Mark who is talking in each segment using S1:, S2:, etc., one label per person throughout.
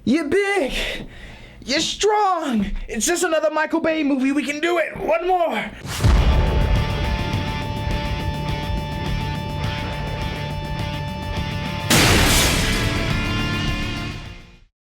S1: You're big. You're strong. It's just another Michael Bay movie. We can do it. One more.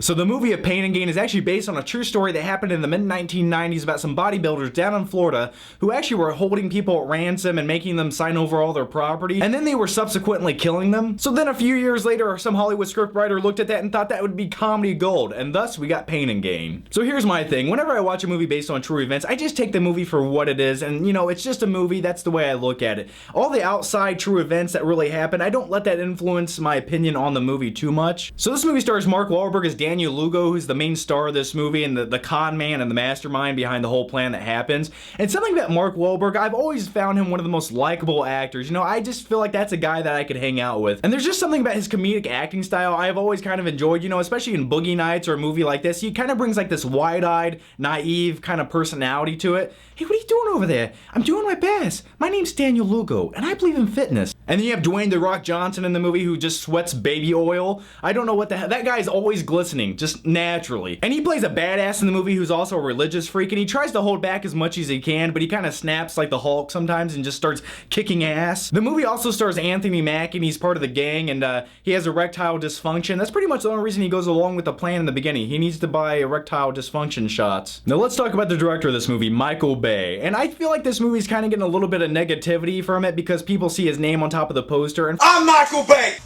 S1: So the movie of Pain and Gain is actually based on a true story that happened in the mid-1990s about some bodybuilders down in Florida who actually were holding people at ransom and making them sign over all their property, and then they were subsequently killing them. So then a few years later, some Hollywood scriptwriter looked at that and thought that would be comedy gold, and thus we got Pain and Gain. So here's my thing. Whenever I watch a movie based on true events, I just take the movie for what it is, and it's just a movie. That's the way I look at it. All the outside true events that really happen, I don't let that influence my opinion on the movie too much. So this movie stars Mark Wahlberg as Daniel Lugo, who's the main star of this movie and the con man and the mastermind behind the whole plan that happens. And something about Mark Wahlberg, I've always found him one of the most likable actors. I just feel like that's a guy that I could hang out with. And there's just something about his comedic acting style I've always kind of enjoyed, especially in Boogie Nights or a movie like this. He kind of brings like this wide-eyed, naive kind of personality to it. Hey, what are you doing over there? I'm doing my best. My name's Daniel Lugo, and I believe in fitness. And then you have Dwayne "The Rock" Johnson in the movie who just sweats baby oil. I don't know what the hell. That guy's always glistening, just naturally. And he plays a badass in the movie who's also a religious freak, and he tries to hold back as much as he can, but he kind of snaps like the Hulk sometimes and just starts kicking ass. The movie also stars Anthony Mackie, and he's part of the gang, and he has erectile dysfunction. That's pretty much the only reason he goes along with the plan in the beginning. He needs to buy erectile dysfunction shots. Now let's talk about the director of this movie, Michael Bay. And I feel like this movie's kind of getting a little bit of negativity from it because people see his name on top of the poster and
S2: I'm Michael Bay!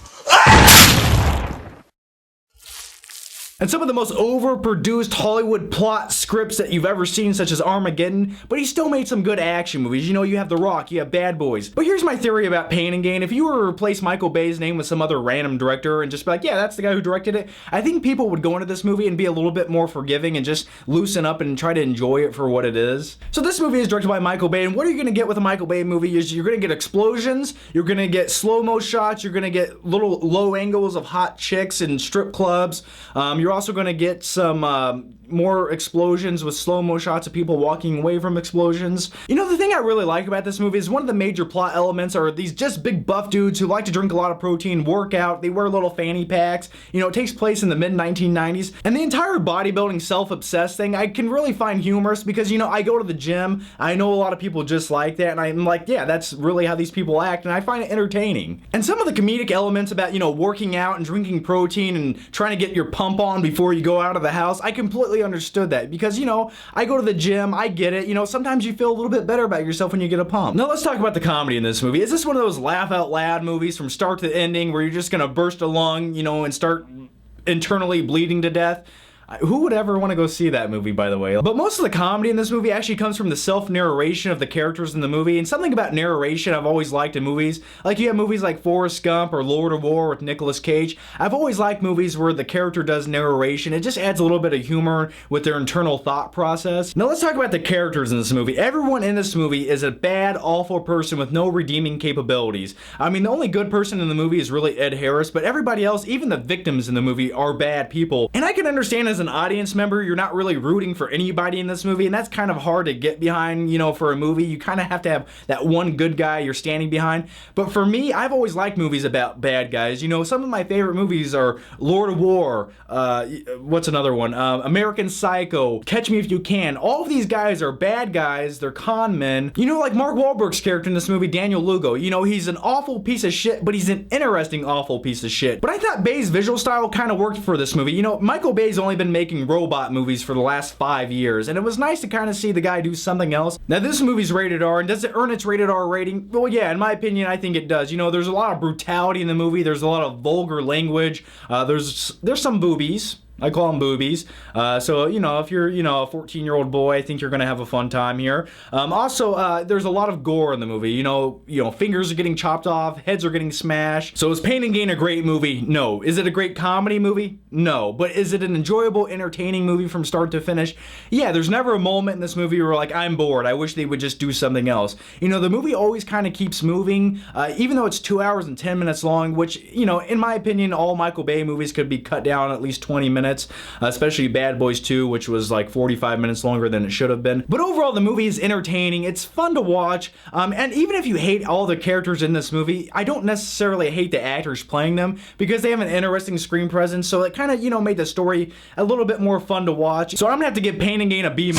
S1: and some of the most overproduced Hollywood plot scripts that you've ever seen, such as Armageddon, but he still made some good action movies. You have The Rock, you have Bad Boys. But here's my theory about Pain and Gain. If you were to replace Michael Bay's name with some other random director and just be like, yeah, that's the guy who directed it, I think people would go into this movie and be a little bit more forgiving and just loosen up and try to enjoy it for what it is. So this movie is directed by Michael Bay, and what are you gonna get with a Michael Bay movie is you're gonna get explosions, you're gonna get slow-mo shots, you're gonna get little low angles of hot chicks in strip clubs. You're also going to get some more explosions with slow-mo shots of people walking away from explosions. The thing I really like about this movie is one of the major plot elements are these just big buff dudes who like to drink a lot of protein, work out, they wear little fanny packs. It takes place in the mid-1990s, and the entire bodybuilding self-obsessed thing I can really find humorous because, I go to the gym, I know a lot of people just like that, and I'm like, yeah, that's really how these people act, and I find it entertaining. And some of the comedic elements about, working out and drinking protein and trying to get your pump on before you go out of the house, I completely understood that because, I go to the gym, I get it, sometimes you feel a little bit better about yourself when you get a pump. Now let's talk about the comedy in this movie. Is this one of those laugh out loud movies from start to ending where you're just gonna burst a lung, and start internally bleeding to death? Who would ever want to go see that movie, by the way? But most of the comedy in this movie actually comes from the self-narration of the characters in the movie, and something about narration I've always liked in movies. Like you have movies like Forrest Gump or Lord of War with Nicolas Cage. I've always liked movies where the character does narration. It just adds a little bit of humor with their internal thought process. Now let's talk about the characters in this movie. Everyone in this movie is a bad, awful person with no redeeming capabilities. I mean, the only good person in the movie is really Ed Harris, but everybody else, even the victims in the movie, are bad people. And I can understand as an audience member, you're not really rooting for anybody in this movie, and that's kind of hard to get behind, for a movie. You kind of have to have that one good guy you're standing behind. But for me, I've always liked movies about bad guys. Some of my favorite movies are Lord of War, what's another one? American Psycho, Catch Me If You Can. All of these guys are bad guys, they're con men. Like Mark Wahlberg's character in this movie, Daniel Lugo. He's an awful piece of shit, but he's an interesting awful piece of shit. But I thought Bay's visual style kind of worked for this movie. Michael Bay's only been making robot movies for the last 5 years, and it was nice to kind of see the guy do something else. Now this movie's rated R, and does it earn its rated R rating? Well, yeah, in my opinion, I think it does. There's a lot of brutality in the movie, there's a lot of vulgar language, there's some boobies. I call them boobies. So, if you're, a 14-year-old boy, I think you're going to have a fun time here. Also, there's a lot of gore in the movie. Fingers are getting chopped off, heads are getting smashed. So is Pain and Gain a great movie? No. Is it a great comedy movie? No. But is it an enjoyable, entertaining movie from start to finish? Yeah, there's never a moment in this movie where like, I'm bored. I wish they would just do something else. The movie always kind of keeps moving, even though it's 2 hours and 10 minutes long, which, in my opinion, all Michael Bay movies could be cut down at least 20 minutes. minutes, especially Bad Boys 2, which was like 45 minutes longer than it should have been. But overall, the movie is entertaining. It's fun to watch. And even if you hate all the characters in this movie, I don't necessarily hate the actors playing them because they have an interesting screen presence. So it kind of, you know, made the story a little bit more fun to watch. So I'm gonna have to give Pain and Gain a B-.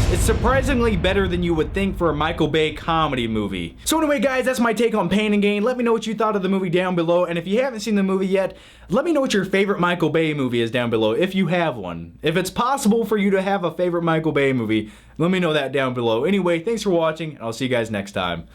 S1: It's surprisingly better than you would think for a Michael Bay comedy movie. So anyway, guys, that's my take on Pain and Gain. Let me know what you thought of the movie down below. And if you haven't seen the movie yet, let me know what your favorite Michael Bay movie is down below, if you have one. If it's possible for you to have a favorite Michael Bay movie, let me know that down below. Anyway, thanks for watching, and I'll see you guys next time.